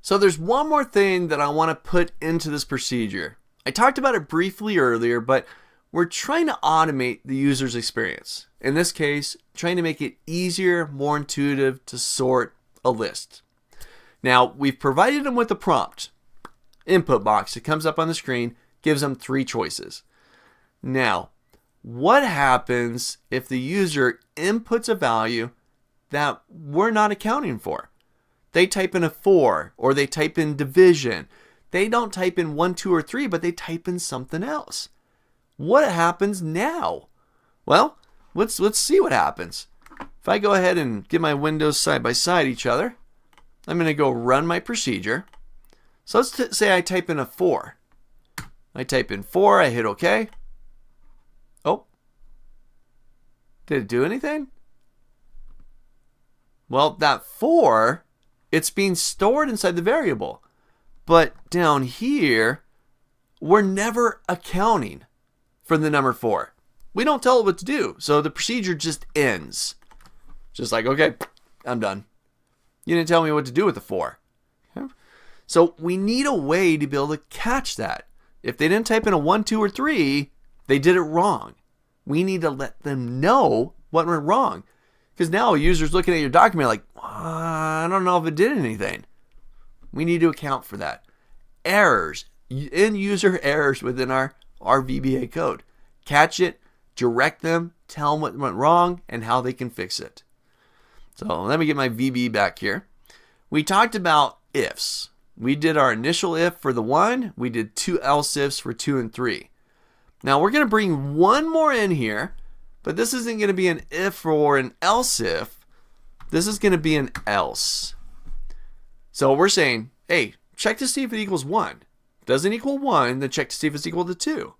So there's one more thing that I want to put into this procedure. I talked about it briefly earlier, but we're trying to automate the user's experience. In this case, trying to make it easier, more intuitive to sort a list. Now, we've provided them with a prompt input box. It comes up on the screen, gives them 3 choices. Now, what happens if the user inputs a value that we're not accounting for? They type in a 4, or they type in division. They don't type in 1, 2, or 3, but they type in something else. What happens now? Well, let's see what happens. If I go ahead and get my windows side by side each other, I'm going to go run my procedure. So let's say I type in a 4. I type in 4, I hit OK. Oh, did it do anything? Well, that 4, it's being stored inside the variable. But down here, we're never accounting for the number 4. We don't tell it what to do. So the procedure just ends. Just like, okay, I'm done. You didn't tell me what to do with the 4. Okay. So we need a way to be able to catch that. If they didn't type in a 1, 2, or 3, they did it wrong. We need to let them know what went wrong. Because now a user's looking at your document like, I don't know if it did anything. We need to account for that. Errors, end user errors within our VBA code. Catch it, direct them, tell them what went wrong, and how they can fix it. So let me get my VB back here. We talked about ifs. We did our initial if for the 1. We did 2 else ifs for 2 and 3. Now we're going to bring one more in here, but this isn't going to be an if or an else if. This is going to be an else. So we're saying, hey, check to see if it equals 1. Doesn't equal 1, then check to see if it's equal to 2.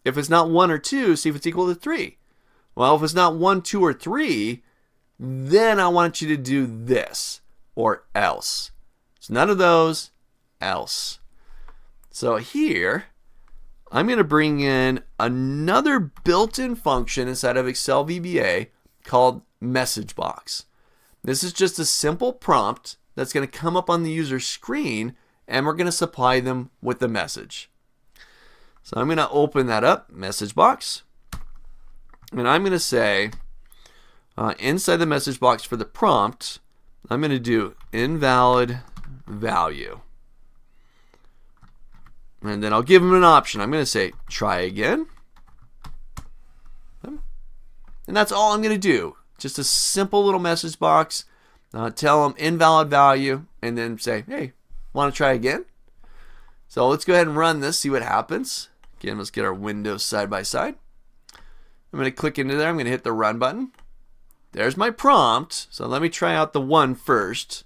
If it's not 1 or 2, see if it's equal to 3. Well, if it's not 1, 2, or 3, then I want you to do this, or else. It's none of those, else. So here, I'm going to bring in another built-in function inside of Excel VBA called message box. This is just a simple prompt that's going to come up on the user's screen, and we're going to supply them with the message. So I'm going to open that up, message box, and I'm going to say, inside the message box for the prompt, I'm going to do invalid value. And then I'll give them an option. I'm going to say try again. And that's all I'm going to do. Just a simple little message box. Tell them invalid value and then say, hey, want to try again? So let's go ahead and run this, see what happens. Again, let's get our windows side by side. I'm going to click into there. I'm going to hit the run button. There's my prompt. So let me try out the 1 first.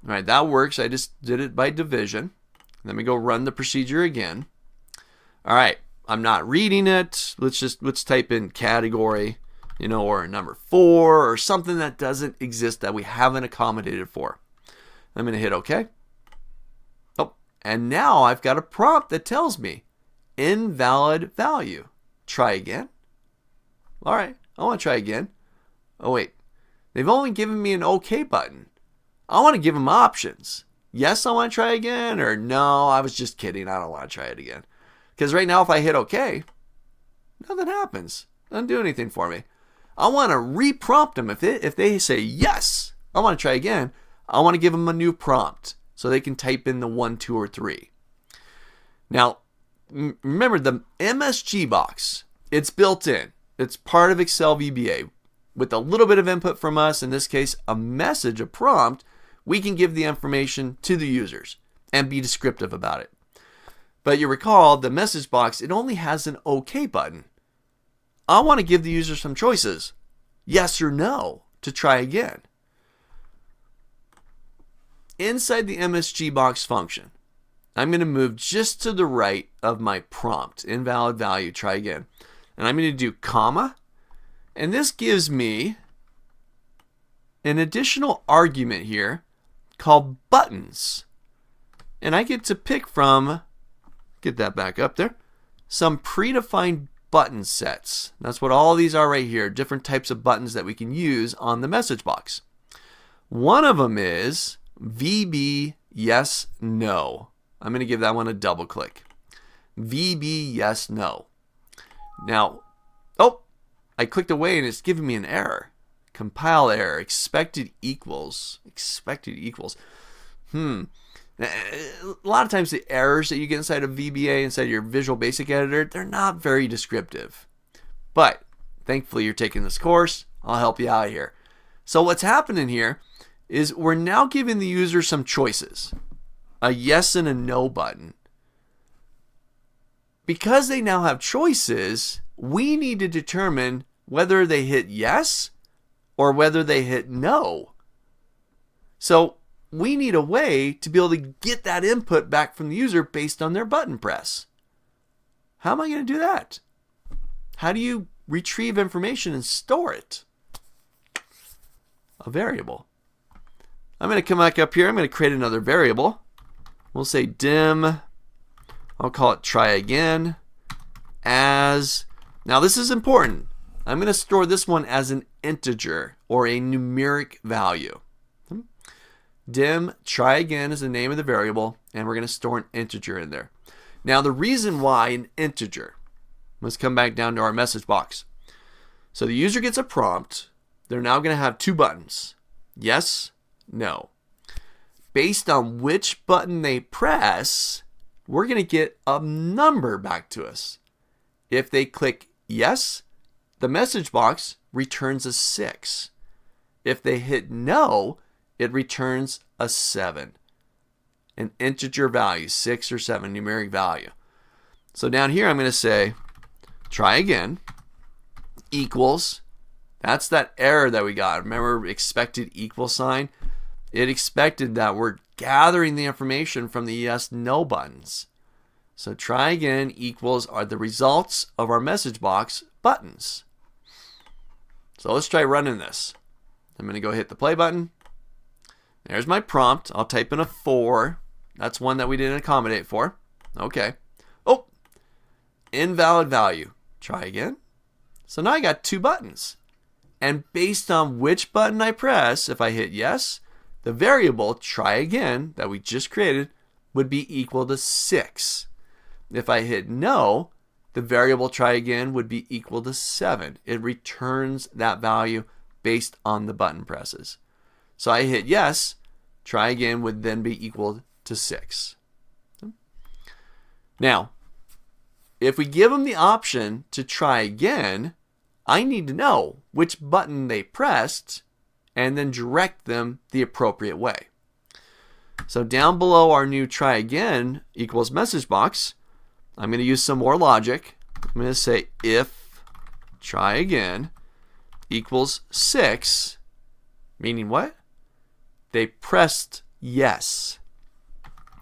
All right, that works. I just did it by division. Let me go run the procedure again. All right, I'm not reading it. Let's type in category, or number 4 or something that doesn't exist that we haven't accommodated for. I'm going to hit OK. Oh, and now I've got a prompt that tells me invalid value. Try again. All right, I want to try again. Oh, wait. They've only given me an OK button. I want to give them options. Yes, I want to try again, or no, I was just kidding. I don't want to try it again. Because right now, if I hit OK, nothing happens. Doesn't do anything for me. I want to re-prompt them. If they say yes, I want to try again, I want to give them a new prompt so they can type in the 1, 2, or 3. Now, remember the MSG box, it's built in. It's part of Excel VBA. With a little bit of input from us, in this case, a message, a prompt, we can give the information to the users and be descriptive about it. But you recall, the message box, it only has an OK button. I want to give the user some choices, yes or no, to try again. Inside the MSG box function, I'm going to move just to the right of my prompt, invalid value, try again. And I'm going to do comma, and this gives me an additional argument here called buttons. And I get to pick from, get that back up there, some predefined button sets. That's what all these are right here, different types of buttons that we can use on the message box. One of them is VB yes, no. I'm going to give that one a double click. VB, yes, no. Now, oh, I clicked away and it's giving me an error. Compile error, expected equals. A lot of times the errors that you get inside of VBA, inside of your Visual Basic Editor, they're not very descriptive. But thankfully you're taking this course. I'll help you out here. So what's happening here is we're now giving the user some choices. A yes and a no button. Because they now have choices, we need to determine whether they hit yes or whether they hit no. So we need a way to be able to get that input back from the user based on their button press. How am I going to do that? How do you retrieve information and store it? A variable. I'm going to come back up here. I'm going to create another variable. We'll say dim. I'll call it try again as. Now this is important. I'm going to store this one as an integer or a numeric value. Dim try again is the name of the variable, and we're going to store an integer in there. Now the reason why an integer, let's come back down to our message box. So the user gets a prompt. They're now going to have two buttons. Yes, no. Based on which button they press, we're going to get a number back to us. If they click yes, the message box returns a 6. If they hit no, it returns a 7. An integer value, 6 or 7, numeric value. So down here I'm going to say try again equals. That's that error that we got. Remember expected equal sign? It expected that we're gathering the information from the yes, no buttons. So try again equals are the results of our message box buttons. So let's try running this. I'm going to go hit the play button. There's my prompt. I'll type in a 4. That's one that we didn't accommodate for. Okay. Oh, invalid value. Try again. So now I got two buttons. And based on which button I press, if I hit yes, the variable try again that we just created would be equal to 6. If I hit no, the variable try again would be equal to 7. It returns that value based on the button presses. So I hit yes, try again would then be equal to 6. Now, if we give them the option to try again, I need to know which button they pressed and then direct them the appropriate way. So down below our new try again equals message box, I'm going to use some more logic. I'm going to say if try again equals 6, meaning what? They pressed yes.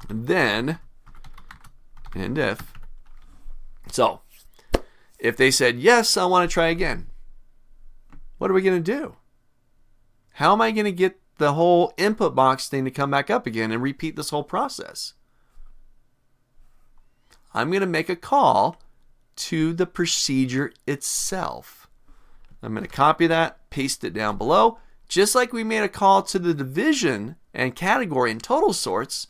And then, and if. So, if they said, yes, I want to try again, what are we going to do? How am I going to get the whole input box thing to come back up again and repeat this whole process? I'm going to make a call to the procedure itself. I'm going to copy that, paste it down below. Just like we made a call to the division and category and total sorts,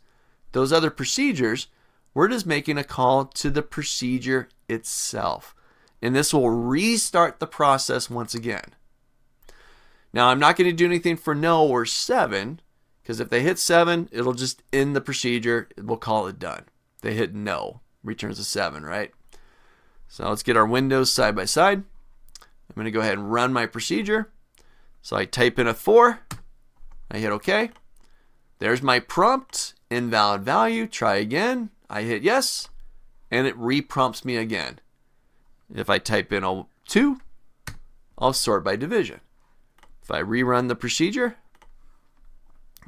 those other procedures, we're just making a call to the procedure itself. And this will restart the process once again. Now, I'm not going to do anything for no or 7, because if they hit 7, it'll just end the procedure. We'll call it done. If they hit no, returns a 7, right? So let's get our windows side by side. I'm going to go ahead and run my procedure. So I type in a 4. I hit OK. There's my prompt, invalid value, try again. I hit yes, and it reprompts me again. If I type in a 2, I'll sort by division. If I rerun the procedure,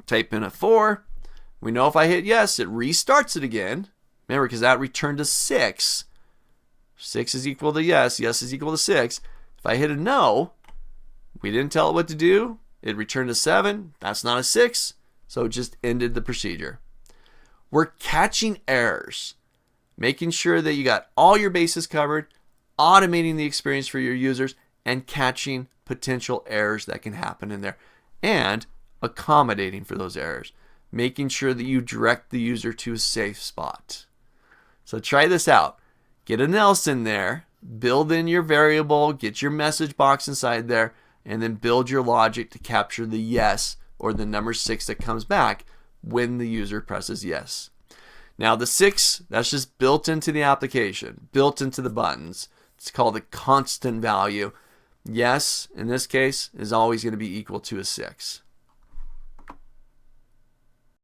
type in a 4, we know if I hit yes, it restarts it again. Remember, because that returned a 6. 6 is equal to yes, yes is equal to 6. If I hit a no, we didn't tell it what to do. It returned a 7. That's not a 6, so it just ended the procedure. We're catching errors, making sure that you got all your bases covered, automating the experience for your users, and catching potential errors that can happen in there, and accommodating for those errors. making sure that you direct the user to a safe spot. So try this out. Get an else in there, build in your variable, get your message box inside there, and then build your logic to capture the yes or the number 6 that comes back when the user presses yes. Now the 6, that's just built into the application, built into the buttons. It's called a constant value. Yes, in this case, is always going to be equal to a 6.